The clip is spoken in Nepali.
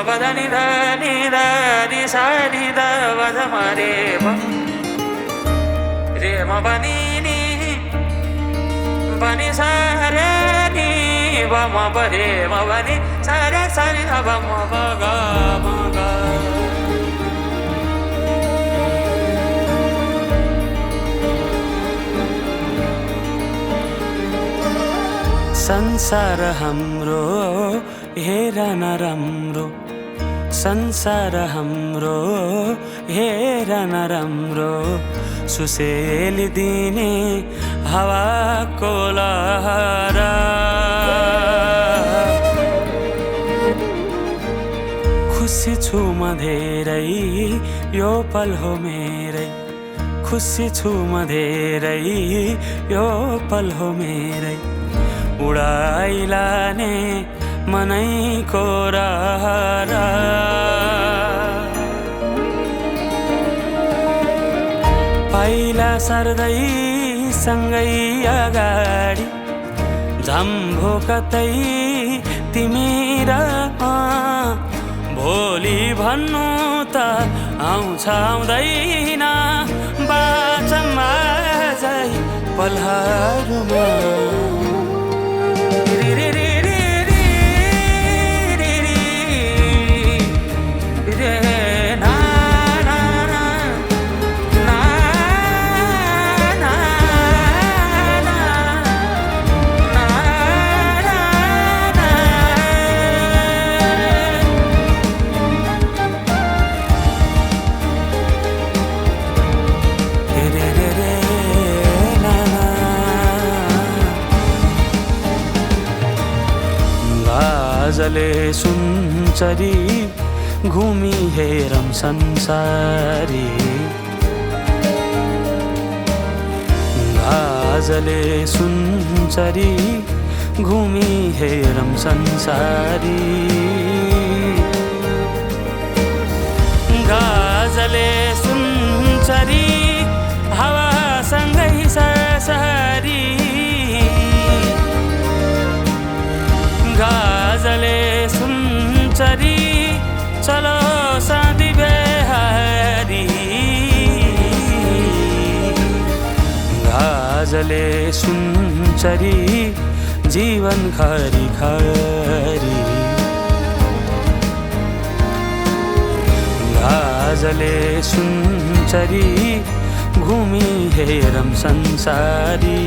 पद नि ध नि ध नि सा नि ध व ध म रे म प नि नि प नि सा रे नि व म प रे म प नि सा रे सा नि ध व म प ग म ग। संसार हाम्रो हेर न राम्रो, संसार हाम्रो हेर न राम्रो, सुसेली दिने हावाको लहरा। खुसी छु म धेरै यो पल हो मेरै, खुसी छु म धेरै यो पल हो मेरै, उडाइलाने मनैको रहरा। पाइला सर्दै सँगै अगाडि, झम्भो कतै तिमी र भोलि भन्नु त आउँछ आउँदैन, बाँचौँ आजै पलहरूमा। गाजले सुनचरी घुमी हेरम संसारी, गाजले सुनचरी घुमी हेरम संसारी, गाजले सुनचरी हावासँगै सरसरी, गाजले सुनचरी चलो साथी बेहारी, गाजले सुनचरी जीवन खरी खरी, गाजले सुनचरी घुमी हेरम संसारी।